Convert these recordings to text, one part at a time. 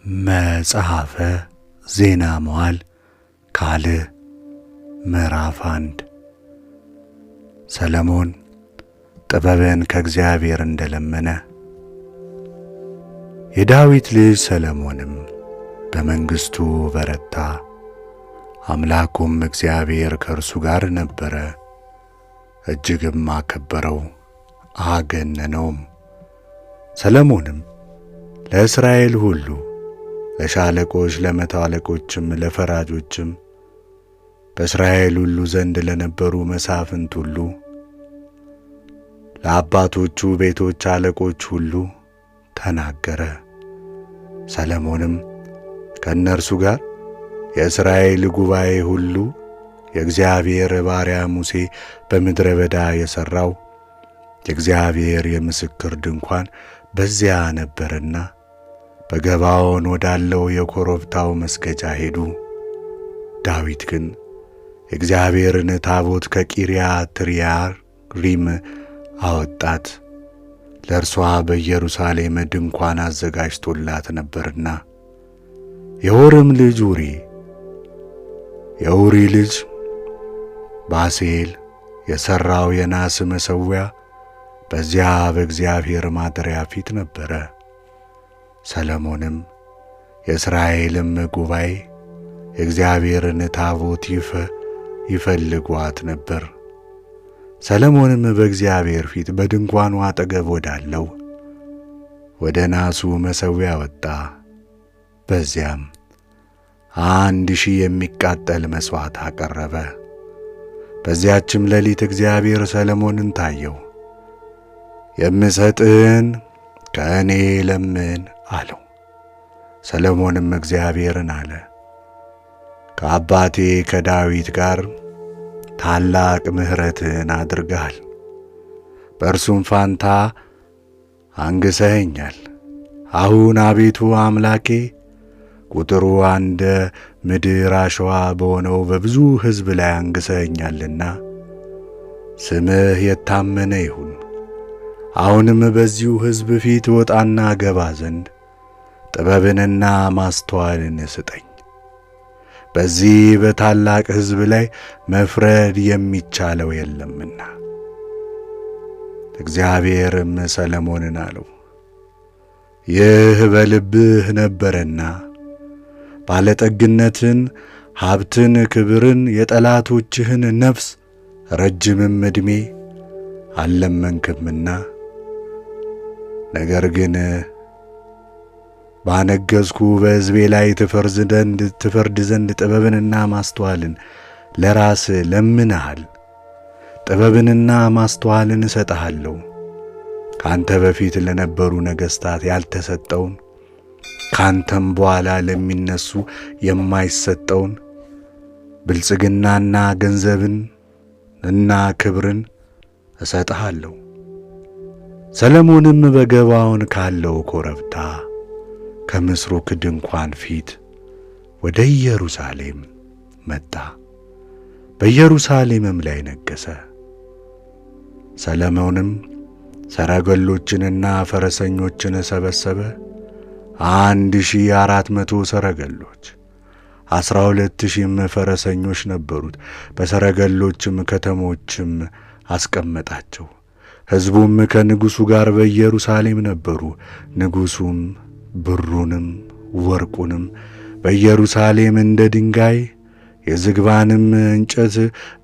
መጽሐፈ ዜና መዋዕል ካልዕ ምዕራፍ 1 ሰሎሞን ጥበብን ከእግዚአብሔር እንደለመነ። የዳዊት ልጅ ሰሎሞንም በመንግሥቱ በረታ፣ አምላኩም እግዚአብሔር ከእርሱ ጋር ነበረ። እጅግም አከበረው አገነነውም። ሰሎሞንም ለእስራኤል ሁሉ ለሻለቆች፣ ለመቶ አለቆችም፣ ለፈራጆችም በእስራኤል ሁሉ ዘንድ ለነበሩ መሳፍንት ሁሉ፣ ለአባቶቹ ቤቶች አለቆች ሁሉ ተናገረ። ሰሎሞንም ከእነርሱ ጋር የእስራኤል ጉባኤ ሁሉ የእግዚአብሔር ባሪያ ሙሴ በምድረ በዳ የሠራው የእግዚአብሔር የምስክር ድንኳን በዚያ ነበርና በገባዖን ወዳለው የኮረብታው መስገጃ ሄዱ። ዳዊት ግን የእግዚአብሔርን ታቦት ከቂርያትይዓሪም አወጣት፣ ለእርሷ በኢየሩሳሌም ድንኳን አዘጋጅቶላት ነበርና። የሆርም ልጅ የኡሪ ልጅ ባሴል የሠራው የናስ መሠዊያ በዚያ በእግዚአብሔር ማደሪያ ፊት ነበረ። ሰሎሞንም የእስራኤልም ጉባኤ የእግዚአብሔርን ታቦት ይፈልጓት ነበር። ሰሎሞንም በእግዚአብሔር ፊት በድንኳኑ አጠገብ ወዳለው ወደ ናሱ መሠዊያ ወጣ። በዚያም 1000 የሚቃጠል መሥዋዕት አቀረበ። በዚያችም ሌሊት እግዚአብሔር ሰሎሞንን ታየው። የምሰጥህን ከእኔ ለምን አለው። ሰሎሞንም እግዚአብሔርን አለ፣ ከአባቴ ከዳዊት ጋር ታላቅ ምሕረትን አድርገሃል፣ በእርሱም ፋንታ አንግሠኸኛል። አሁን አቤቱ አምላኬ ቁጥሩ እንደ ምድር አሸዋ በሆነው በብዙ ሕዝብ ላይ አንግሠኸኛልና ስምህ የታመነ ይሁን። አሁንም በዚሁ ሕዝብ ፊት ወጣና ገባ ዘንድ ጥበብንና ማስተዋልን ስጠኝ። በዚህ በታላቅ ሕዝብ ላይ መፍረድ የሚቻለው የለምና። እግዚአብሔርም ሰሎሞንን አለው፣ ይህ በልብህ ነበረና ባለጠግነትን፣ ሀብትን፣ ክብርን፣ የጠላቶችህን ነፍስ ረጅምም ዕድሜ አልለመንክምና። ነገር ግን ባነገሥኩ በሕዝቤ ላይ ትፈርድ ዘንድ ጥበብንና ማስተዋልን ለራስህ ለምነሃል። ጥበብንና ማስተዋልን እሰጥሃለሁ፣ ካንተ በፊት ለነበሩ ነገሥታት ያልተሰጠውን፣ ካንተም በኋላ ለሚነሱ የማይሰጠውን ብልጽግናና ገንዘብን እና ክብርን እሰጥሃለሁ። ሰሎሞንም በገባዖን ካለው ኮረብታ ከምስሩቅ ድንኳን ፊት ወደ ኢየሩሳሌም መጣ፣ በኢየሩሳሌምም ላይ ነገሠ። ሰሎሞንም ሰረገሎችንና ፈረሰኞችን ሰበሰበ። 1400 ሰረገሎች 12,000 ፈረሰኞች ነበሩት። በሰረገሎችም ከተሞችም አስቀመጣቸው። ሕዝቡም ከንጉሡ ጋር በኢየሩሳሌም ነበሩ። ንጉሡም ብሩንም ወርቁንም በኢየሩሳሌም እንደ ድንጋይ የዝግባንም እንጨት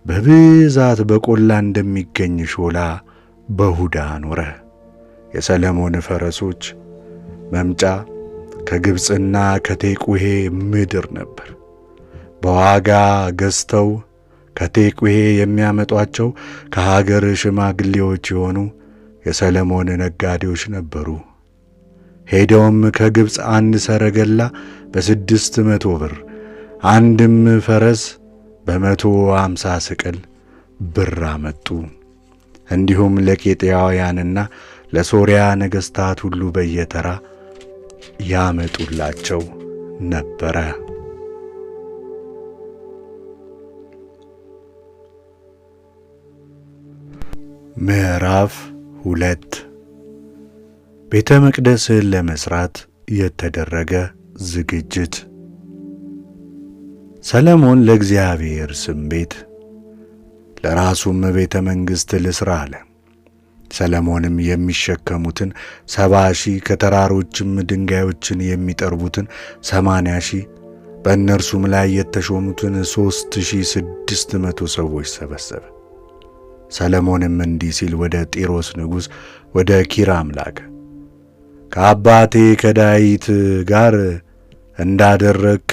በብዛት በቈላ እንደሚገኝ ሾላ በይሁዳ አኖረ። የሰሎሞን ፈረሶች መምጫ ከግብፅና ከቴቁሔ ምድር ነበር። በዋጋ ገዝተው ከቴቁሔ የሚያመጧቸው ከሀገር ሽማግሌዎች የሆኑ የሰሎሞን ነጋዴዎች ነበሩ። ሄደውም ከግብፅ 1 ሰረገላ በ600 ብር፣ አንድም ፈረስ በ150 ስቅል ብር አመጡ። እንዲሁም ለኬጢያውያንና ለሶርያ ነገሥታት ሁሉ በየተራ ያመጡላቸው ነበረ። ምዕራፍ 2 ቤተ መቅደስን ለመሥራት የተደረገ ዝግጅት። ሰለሞን ለእግዚአብሔር ስም ቤት ለራሱም ቤተ መንግሥት ልሥራ አለ። ሰለሞንም የሚሸከሙትን 70,000 ከተራሮችም ድንጋዮችን የሚጠርቡትን 80,000 በእነርሱም ላይ የተሾሙትን 3,600 ሰዎች ሰበሰበ። ሰለሞንም እንዲህ ሲል ወደ ጢሮስ ንጉሥ ወደ ኪራም ላከ። ከአባቴ ከዳዊት ጋር እንዳደረግክ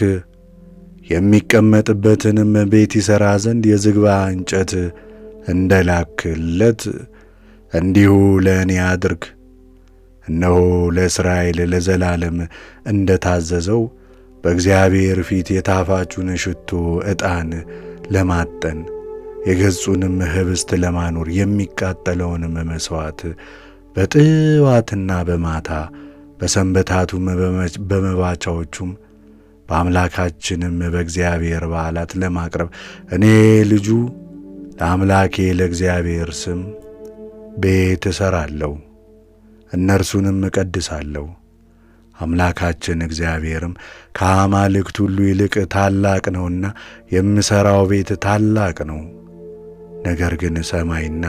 የሚቀመጥበትንም ቤት ይሠራ ዘንድ የዝግባ እንጨት እንደላክለት እንዲሁ ለእኔ አድርግ። እነሆ ለእስራኤል ለዘላለም እንደ ታዘዘው በእግዚአብሔር ፊት የጣፋጩን ሽቶ ዕጣን ለማጠን የገጹንም ኅብስት ለማኖር የሚቃጠለውንም መሥዋዕት በጥዋትና በማታ በሰንበታቱም በመባቻዎቹም በአምላካችንም በእግዚአብሔር በዓላት ለማቅረብ እኔ ልጁ ለአምላኬ ለእግዚአብሔር ስም ቤት እሠራለሁ፣ እነርሱንም እቀድሳለሁ። አምላካችን እግዚአብሔርም ከአማልክት ሁሉ ይልቅ ታላቅ ነውና የምሠራው ቤት ታላቅ ነው። ነገር ግን ሰማይና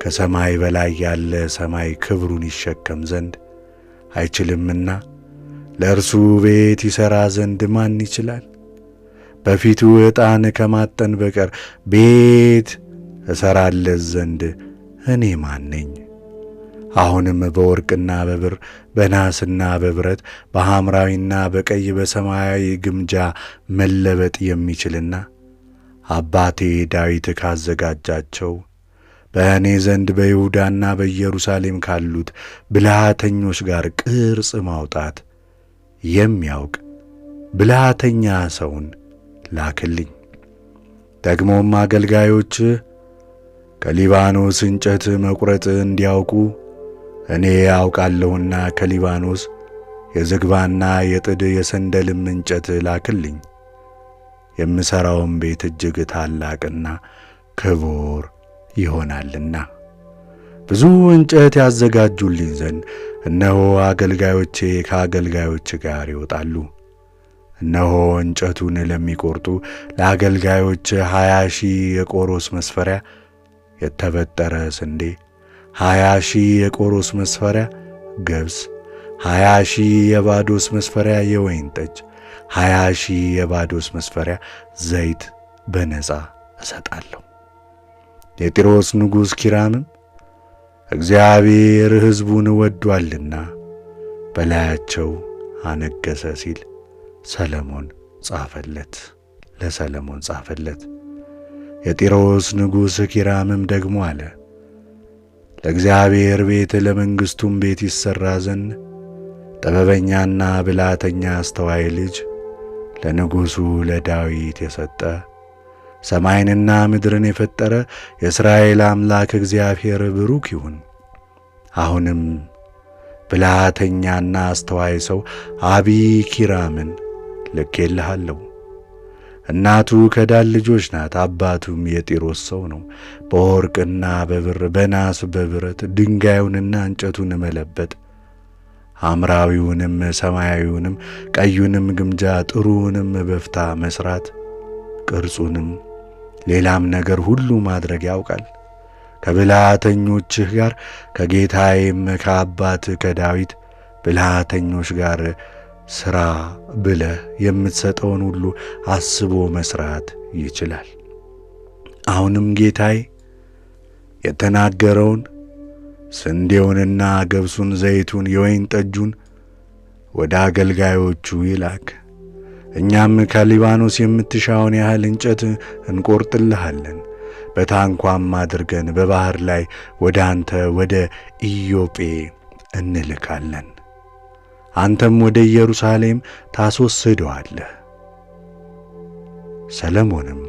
ከሰማይ በላይ ያለ ሰማይ ክብሩን ይሸከም ዘንድ አይችልምና ለእርሱ ቤት ይሠራ ዘንድ ማን ይችላል? በፊቱ ዕጣን ከማጠን በቀር ቤት እሠራለት ዘንድ እኔ ማን ነኝ? አሁንም በወርቅና በብር በናስና በብረት በሐምራዊና በቀይ በሰማያዊ ግምጃ መለበጥ የሚችልና አባቴ ዳዊት ካዘጋጃቸው በእኔ ዘንድ በይሁዳና በኢየሩሳሌም ካሉት ብልሃተኞች ጋር ቅርጽ ማውጣት የሚያውቅ ብልሃተኛ ሰውን ላክልኝ። ደግሞም አገልጋዮች ከሊባኖስ እንጨት መቁረጥ እንዲያውቁ እኔ አውቃለሁና ከሊባኖስ የዝግባና የጥድ የሰንደልም እንጨት ላክልኝ። የምሠራውም ቤት እጅግ ታላቅና ክቡር ይሆናልና ብዙ እንጨት ያዘጋጁልኝ ዘንድ እነሆ አገልጋዮቼ ከአገልጋዮች ጋር ይወጣሉ። እነሆ እንጨቱን ለሚቆርጡ ለአገልጋዮች 20,000 የቆሮስ መስፈሪያ የተበጠረ ስንዴ፣ 20,000 የቆሮስ መስፈሪያ ገብስ፣ 20,000 የባዶስ መስፈሪያ የወይን ጠጅ፣ 20,000 የባዶስ መስፈሪያ ዘይት በነጻ እሰጣለሁ። የጢሮስ ንጉሥ ኪራምም እግዚአብሔር ሕዝቡን ወዷልና በላያቸው አነገሠ ሲል ለሰለሞን ጻፈለት። የጢሮስ ንጉሥ ኪራምም ደግሞ አለ፣ ለእግዚአብሔር ቤት ለመንግሥቱም ቤት ይሠራ ዘንድ ጥበበኛና ብልሃተኛ አስተዋይ ልጅ ለንጉሡ ለዳዊት የሰጠ ሰማይንና ምድርን የፈጠረ የእስራኤል አምላክ እግዚአብሔር ብሩክ ይሁን። አሁንም ብልሃተኛና አስተዋይ ሰው አቢኪራምን ልኬልሃለሁ። እናቱ ከዳን ልጆች ናት፣ አባቱም የጢሮስ ሰው ነው። በወርቅና በብር በናስ በብረት ድንጋዩንና እንጨቱን መለበጥ፣ ሐምራዊውንም ሰማያዊውንም ቀዩንም ግምጃ ጥሩውንም በፍታ መሥራት፣ ቅርጹንም ሌላም ነገር ሁሉ ማድረግ ያውቃል። ከብልሃተኞችህ ጋር ከጌታዬም ከአባት ከዳዊት ብልሃተኞች ጋር ሥራ ብለህ የምትሰጠውን ሁሉ አስቦ መሥራት ይችላል። አሁንም ጌታዬ የተናገረውን ስንዴውንና ገብሱን፣ ዘይቱን፣ የወይን ጠጁን ወደ አገልጋዮቹ ይላክ። እኛም ከሊባኖስ የምትሻውን ያህል እንጨት እንቈርጥልሃለን፣ በታንኳም አድርገን በባሕር ላይ ወደ አንተ ወደ ኢዮጴ እንልካለን። አንተም ወደ ኢየሩሳሌም ታስወስደዋለህ። ሰለሞንም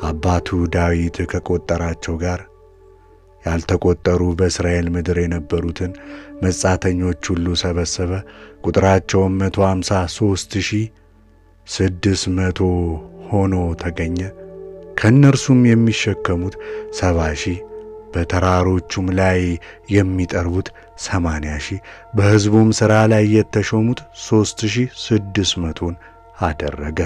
አባቱ ዳዊት ከቈጠራቸው ጋር ያልተቈጠሩ በእስራኤል ምድር የነበሩትን መጻተኞች ሁሉ ሰበሰበ። ቁጥራቸውም 153,600 ሆኖ ተገኘ። ከእነርሱም የሚሸከሙት 70,000 በተራሮቹም ላይ የሚጠርቡት 80,000 በሕዝቡም ሥራ ላይ የተሾሙት 3,600 አደረገ።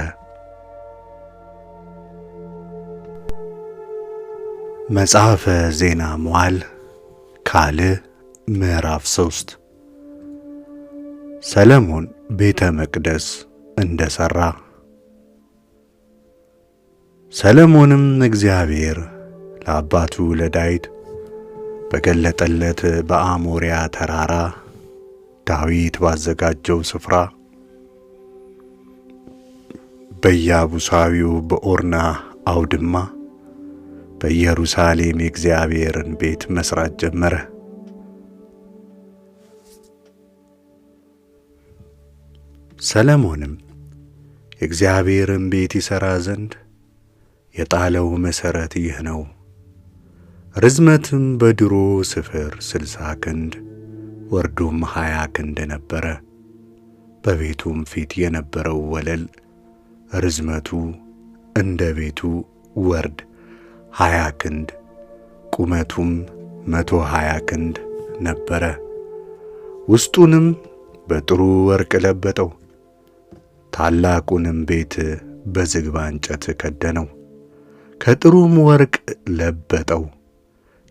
መጽሐፈ ዜና መዋዕል ካልዕ ምዕራፍ 3 ሰሎሞን ቤተ መቅደስ እንደሠራ። ሰሎሞንም እግዚአብሔር ለአባቱ ለዳዊት በገለጠለት በአሞሪያ ተራራ ዳዊት ባዘጋጀው ስፍራ በኢያቡሳዊው በኦርና አውድማ በኢየሩሳሌም የእግዚአብሔርን ቤት መሥራት ጀመረ። ሰሎሞንም የእግዚአብሔርን ቤት ይሠራ ዘንድ የጣለው መሠረት ይህ ነው። ርዝመትም በድሮ ስፍር 60 ክንድ ወርዱም 20 ክንድ ነበረ። በቤቱም ፊት የነበረው ወለል ርዝመቱ እንደ ቤቱ ወርድ 20 ክንድ ቁመቱም 120 ክንድ ነበረ። ውስጡንም በጥሩ ወርቅ ለበጠው። ታላቁንም ቤት በዝግባ እንጨት ከደነው፣ ከጥሩም ወርቅ ለበጠው።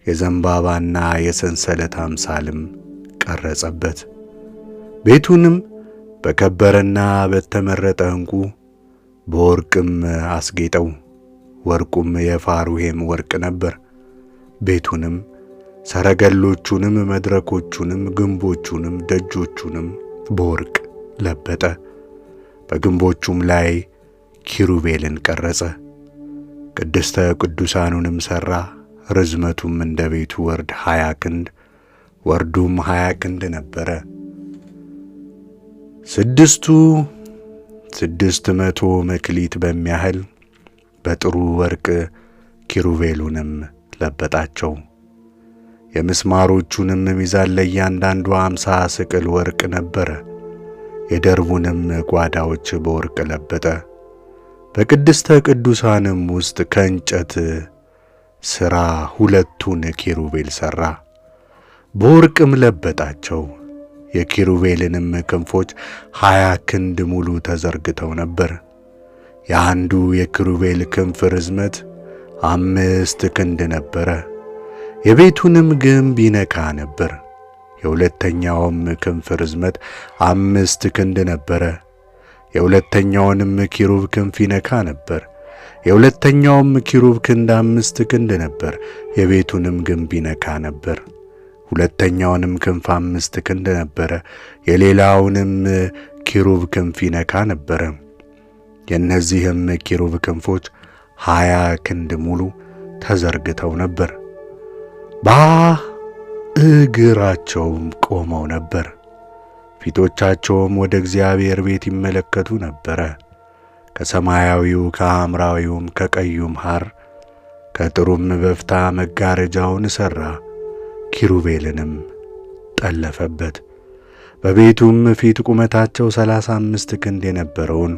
የዘንባባና የሰንሰለት አምሳልም ቀረጸበት። ቤቱንም በከበረና በተመረጠ ዕንቁ በወርቅም አስጌጠው። ወርቁም የፋሩሄም ወርቅ ነበር። ቤቱንም ሰረገሎቹንም መድረኮቹንም ግንቦቹንም ደጆቹንም በወርቅ ለበጠ። በግንቦቹም ላይ ኪሩቤልን ቀረጸ። ቅድስተ ቅዱሳኑንም ሠራ። ርዝመቱም እንደ ቤቱ ወርድ 20 ክንድ ወርዱም 20 ክንድ ነበረ። 600 መክሊት በሚያህል በጥሩ ወርቅ ኪሩቤሉንም ለበጣቸው። የምስማሮቹንም ሚዛን ለእያንዳንዱ 50 ስቅል ወርቅ ነበረ። የደርቡንም ጓዳዎች በወርቅ ለበጠ። በቅድስተ ቅዱሳንም ውስጥ ከእንጨት ሥራ 2 ኪሩቤል ሠራ፣ በወርቅም ለበጣቸው። የኪሩቤልንም ክንፎች 20 ክንድ ሙሉ ተዘርግተው ነበር። የአንዱ የኪሩቤል ክንፍ ርዝመት 5 ክንድ ነበረ፣ የቤቱንም ግንብ ይነካ ነበር። የሁለተኛውም ክንፍ ርዝመት 5 ክንድ ነበረ፣ የሁለተኛውንም ኪሩብ ክንፍ ይነካ ነበር። የሁለተኛውም ኪሩብ ክንድ 5 ክንድ ነበር፣ የቤቱንም ግንብ ይነካ ነበር። ሁለተኛውንም ክንፍ 5 ክንድ ነበረ፣ የሌላውንም ኪሩብ ክንፍ ይነካ ነበረ። የእነዚህም ኪሩብ ክንፎች 20 ክንድ ሙሉ ተዘርግተው ነበር። በእግራቸውም ቆመው ነበር። ፊቶቻቸውም ወደ እግዚአብሔር ቤት ይመለከቱ ነበረ። ከሰማያዊው ከሐምራዊውም ከቀዩም ሐር ከጥሩም በፍታ መጋረጃውን ሠራ፣ ኪሩቤልንም ጠለፈበት። በቤቱም ፊት ቁመታቸው 35 ክንድ የነበረውን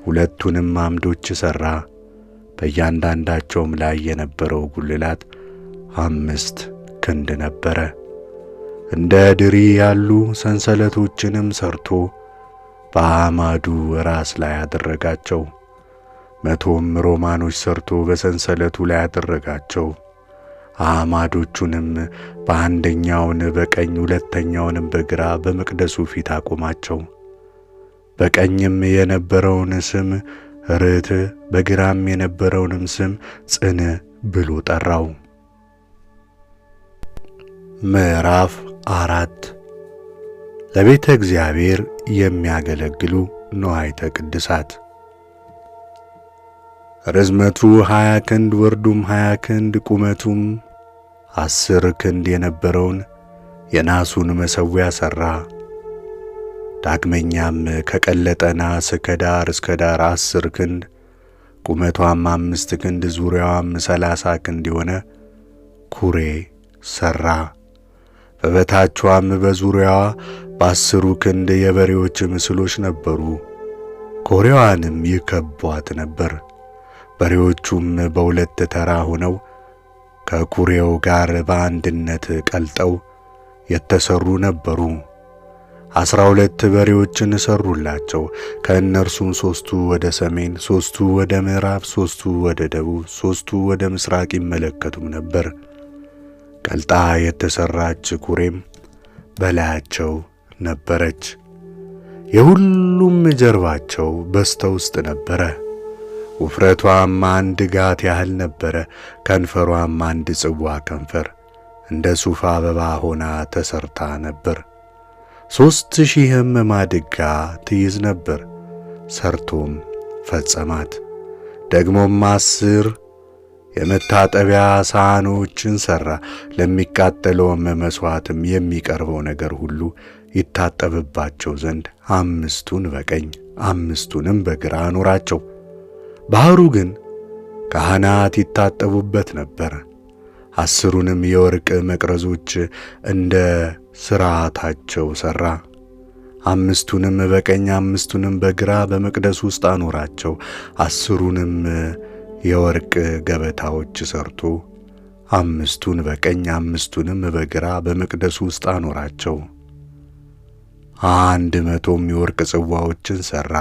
2 ዓምዶች ሠራ። በእያንዳንዳቸውም ላይ የነበረው ጉልላት 5 ክንድ ነበረ። እንደ ድሪ ያሉ ሰንሰለቶችንም ሰርቶ በአዕማዱ ራስ ላይ አደረጋቸው። 100 ሮማኖች ሰርቶ በሰንሰለቱ ላይ አደረጋቸው። አዕማዶቹንም በአንደኛውን በቀኝ ሁለተኛውንም በግራ በመቅደሱ ፊት አቆማቸው። በቀኝም የነበረውን ስም ርትዕ በግራም የነበረውንም ስም ጽንዕ ብሎ ጠራው። ምዕራፍ 4 ለቤተ እግዚአብሔር የሚያገለግሉ ንዋይተ ቅድሳት። ርዝመቱ 20 ክንድ ወርዱም 20 ክንድ ቁመቱም 10 ክንድ የነበረውን የናሱን መሠዊያ ሠራ። ዳግመኛም ከቀለጠ ናስ ከዳር እስከ ዳር 10 ክንድ ቁመቷም 5 ክንድ ዙሪያዋም 30 ክንድ የሆነ ኩሬ ሠራ። በበታቿም በዙሪያዋ በ10 ክንድ የበሬዎች ምስሎች ነበሩ። ኩሬዋንም ይከቧት ነበር። በሬዎቹም በ2 ተራ ሆነው ከኩሬው ጋር በአንድነት ቀልጠው የተሰሩ ነበሩ። 12 በሬዎችን ሰሩላቸው። ከእነርሱም 3ቱ ወደ ሰሜን፣ 3ቱ ወደ ምዕራብ፣ 3ቱ ወደ ደቡብ፣ 3ቱ ወደ ምስራቅ ይመለከቱም ነበር። ቀልጣ የተሰራች ኩሬም በላያቸው ነበረች። የሁሉም ጀርባቸው በስተ ውስጥ ነበረ። ውፍረቷም 1 ጋት ያህል ነበረ። ከንፈሯም 1 ጽዋ ከንፈር እንደ ሱፍ አበባ ሆና ተሰርታ ነበር። 3000 ማድጋ ትይዝ ነበር። ሰርቶም ፈጸማት። ደግሞም 10 የመታጠቢያ ሳህኖችን ሠራ። ለሚቃጠለውም መሥዋዕትም የሚቀርበው ነገር ሁሉ ይታጠብባቸው ዘንድ 5ቱን በቀኝ 5ቱንም በግራ አኖራቸው። ባሕሩ ግን ካህናት ይታጠቡበት ነበር። 10ሩንም የወርቅ መቅረዞች እንደ ሥርዓታቸው ሠራ። 5ቱንም በቀኝ 5ቱንም በግራ በመቅደስ ውስጥ አኖራቸው። 10ሩንም የወርቅ ገበታዎች ሠርቶ 5ቱን በቀኝ 5ቱንም በግራ በመቅደሱ ውስጥ አኖራቸው። 100ም የወርቅ ጽዋዎችን ሠራ።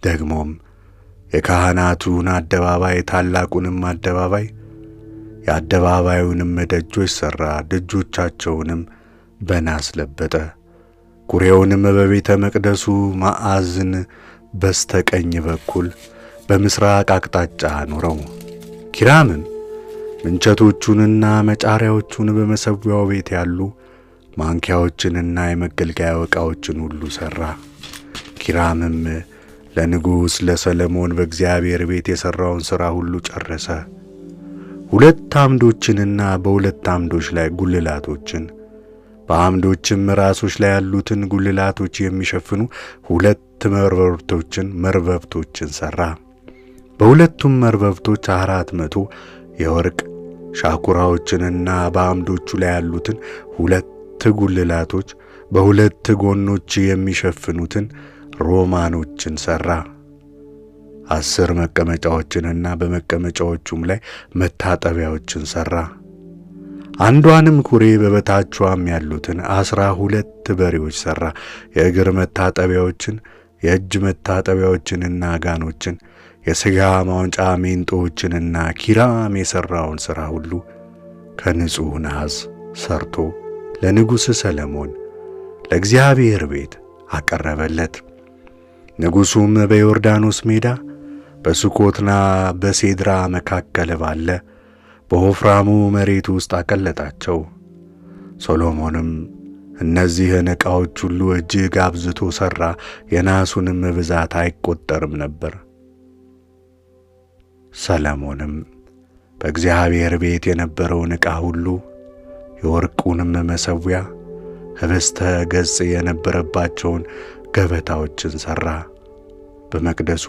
ደግሞም የካህናቱን አደባባይ ታላቁንም አደባባይ የአደባባዩንም ደጆች ሠራ። ደጆቻቸውንም በናስ ለበጠ። ኩሬውንም በቤተ መቅደሱ ማዕዘን በስተቀኝ በኩል በምሥራቅ አቅጣጫ አኖረው። ኪራምም ምንቸቶቹንና መጫሪያዎቹን በመሠዊያው ቤት ያሉ ማንኪያዎችንና የመገልገያ ዕቃዎችን ሁሉ ሠራ። ኪራምም ለንጉሥ ለሰሎሞን በእግዚአብሔር ቤት የሠራውን ሥራ ሁሉ ጨረሰ። 2 ዓምዶችንና በ2 ዓምዶች ላይ ጉልላቶችን፣ በዓምዶችም ራሶች ላይ ያሉትን ጉልላቶች የሚሸፍኑ 2 መርበብቶችን ሠራ። በሁለቱም መርበብቶች 400 የወርቅ ሻኩራዎችንና በዓምዶቹ ላይ ያሉትን 2 ጉልላቶች በ2 ጎኖች የሚሸፍኑትን ሮማኖችን ሠራ። 10 መቀመጫዎችንና በመቀመጫዎቹም ላይ መታጠቢያዎችን ሠራ። አንዷንም ኩሬ በበታቿም ያሉትን 12 በሬዎች ሠራ። የእግር መታጠቢያዎችን፣ የእጅ መታጠቢያዎችንና ጋኖችን፣ የሥጋ ማውጫ ሜንጦዎችንና ኪራም የሠራውን ሥራ ሁሉ ከንጹሕ ናስ ሠርቶ ለንጉሥ ሰሎሞን ለእግዚአብሔር ቤት አቀረበለት። ንጉሡም በዮርዳኖስ ሜዳ በሱኮትና በሴድራ መካከል ባለ በወፍራሙ መሬት ውስጥ አቀለጣቸው። ሰሎሞንም እነዚህን ዕቃዎች ሁሉ እጅግ አብዝቶ ሠራ፣ የናሱንም ብዛት አይቈጠርም ነበር። ሰሎሞንም በእግዚአብሔር ቤት የነበረውን ዕቃ ሁሉ፣ የወርቁንም መሠዊያ፣ ኅብስተ ገጽ የነበረባቸውን ገበታዎችን ሠራ። በመቅደሱ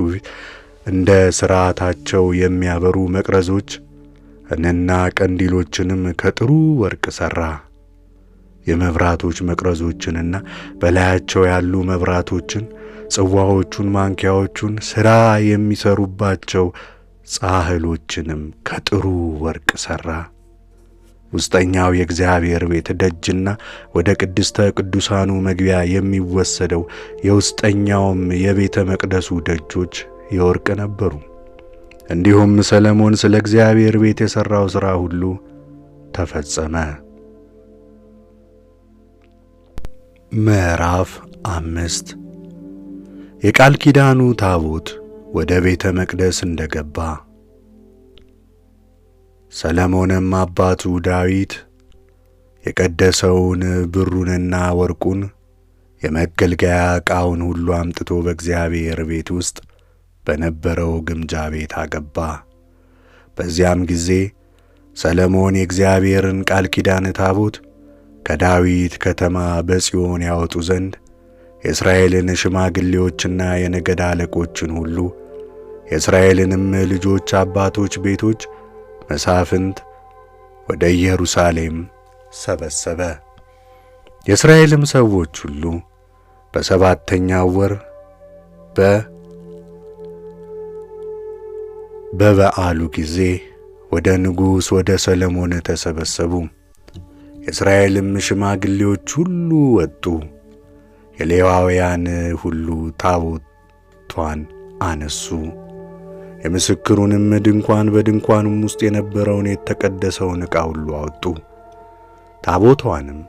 እንደ ሥርዓታቸው የሚያበሩ መቅረዞች እና ቀንዲሎችንም ከጥሩ ወርቅ ሠራ። የመብራቶች መቅረዞችንና በላያቸው ያሉ መብራቶችን፣ ጽዋዎቹን፣ ማንኪያዎቹን፣ ሥራ የሚሠሩባቸው ጻሕሎችንም ከጥሩ ወርቅ ሠራ። ውስጠኛው የእግዚአብሔር ቤት ደጅና ወደ ቅድስተ ቅዱሳኑ መግቢያ የሚወሰደው የውስጠኛውም የቤተ መቅደሱ ደጆች የወርቅ ነበሩ። እንዲሁም ሰሎሞን ስለ እግዚአብሔር ቤት የሠራው ሥራ ሁሉ ተፈጸመ። ምዕራፍ 5 የቃል ኪዳኑ ታቦት ወደ ቤተ መቅደስ እንደገባ። ሰሎሞንም አባቱ ዳዊት የቀደሰውን ብሩንና ወርቁን የመገልገያ ዕቃውን ሁሉ አምጥቶ በእግዚአብሔር ቤት ውስጥ በነበረው ግምጃ ቤት አገባ። በዚያም ጊዜ ሰሎሞን የእግዚአብሔርን ቃል ኪዳን ታቦት ከዳዊት ከተማ በጽዮን ያወጡ ዘንድ የእስራኤልን ሽማግሌዎችና የነገድ አለቆችን ሁሉ የእስራኤልንም ልጆች አባቶች ቤቶች መሳፍንት ወደ ኢየሩሳሌም ሰበሰበ። የእስራኤልም ሰዎች ሁሉ በሰባተኛው ወር በበዓሉ ጊዜ ወደ ንጉሥ ወደ ሰሎሞን ተሰበሰቡ። የእስራኤልም ሽማግሌዎች ሁሉ ወጡ። የሌዋውያን ሁሉ ታቦቷን አነሱ። የምስክሩንም ድንኳን በድንኳኑም ውስጥ የነበረውን የተቀደሰውን ዕቃ ሁሉ አወጡ። ታቦቷንም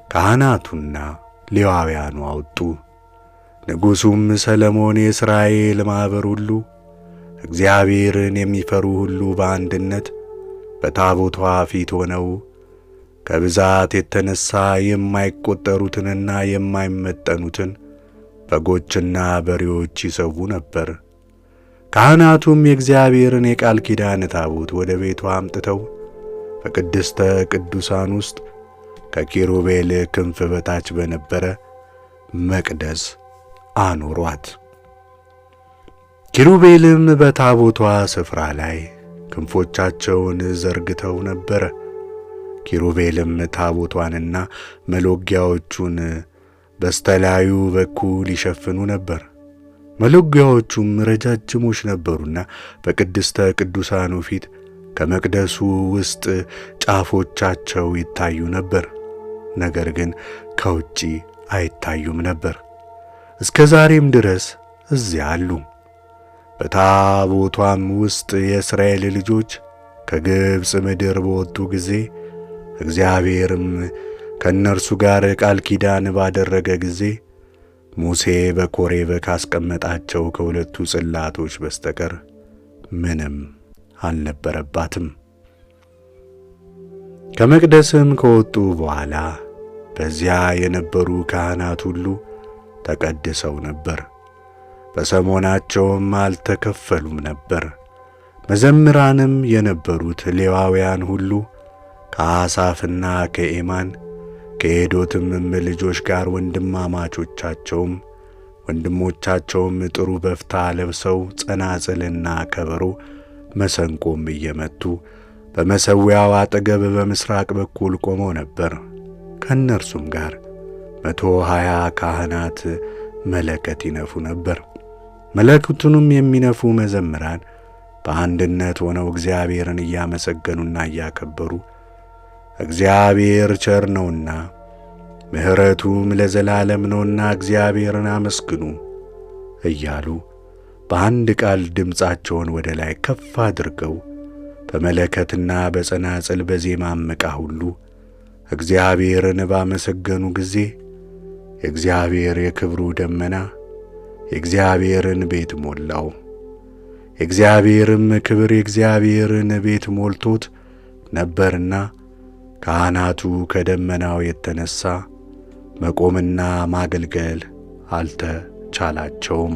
ካህናቱና ሌዋውያኑ አወጡ። ንጉሡም ሰሎሞን የእስራኤል ማኅበር ሁሉ እግዚአብሔርን የሚፈሩ ሁሉ በአንድነት በታቦቷ ፊት ሆነው ከብዛት የተነሣ የማይቈጠሩትንና የማይመጠኑትን በጎችና በሬዎች ይሰዉ ነበር። ካህናቱም የእግዚአብሔርን የቃል ኪዳን ታቦት ወደ ቤቷ አምጥተው በቅድስተ ቅዱሳን ውስጥ ከኪሩቤል ክንፍ በታች በነበረ መቅደስ አኖሯት። ኪሩቤልም በታቦቷ ስፍራ ላይ ክንፎቻቸውን ዘርግተው ነበረ። ኪሩቤልም ታቦቷንና መሎጊያዎቹን በስተላዩ በኩል ይሸፍኑ ነበር። መሎጊያዎቹም ረጃጅሞች ነበሩና በቅድስተ ቅዱሳኑ ፊት ከመቅደሱ ውስጥ ጫፎቻቸው ይታዩ ነበር፣ ነገር ግን ከውጪ አይታዩም ነበር። እስከ ዛሬም ድረስ እዚያ አሉ። በታቦቷም ውስጥ የእስራኤል ልጆች ከግብፅ ምድር በወጡ ጊዜ እግዚአብሔርም ከእነርሱ ጋር ቃል ኪዳን ባደረገ ጊዜ ሙሴ በኮሬብ ካስቀመጣቸው ከሁለቱ ጽላቶች በስተቀር ምንም አልነበረባትም። ከመቅደስም ከወጡ በኋላ በዚያ የነበሩ ካህናት ሁሉ ተቀድሰው ነበር፣ በሰሞናቸውም አልተከፈሉም ነበር። መዘምራንም የነበሩት ሌዋውያን ሁሉ ከአሳፍና ከኤማን ከኤዶትም ልጆች ጋር ወንድሞቻቸውም ጥሩ በፍታ ለብሰው ጸናጽልና ከበሮ መሰንቆም እየመቱ በመሠዊያው አጠገብ በምሥራቅ በኩል ቆመው ነበር። ከእነርሱም ጋር 120 ካህናት መለከት ይነፉ ነበር። መለከቱንም የሚነፉ መዘምራን በአንድነት ሆነው እግዚአብሔርን እያመሰገኑና እያከበሩ እግዚአብሔር ቸር ነውና ምሕረቱም ለዘላለም ነውና እግዚአብሔርን አመስግኑ እያሉ በአንድ ቃል ድምፃቸውን ወደ ላይ ከፍ አድርገው በመለከትና በጸናጽል በዜማም ዕቃ ሁሉ እግዚአብሔርን ባመሰገኑ ጊዜ የእግዚአብሔር የክብሩ ደመና የእግዚአብሔርን ቤት ሞላው። የእግዚአብሔርም ክብር የእግዚአብሔርን ቤት ሞልቶት ነበርና ካህናቱ ከደመናው የተነሣ መቆምና ማገልገል አልተቻላቸውም።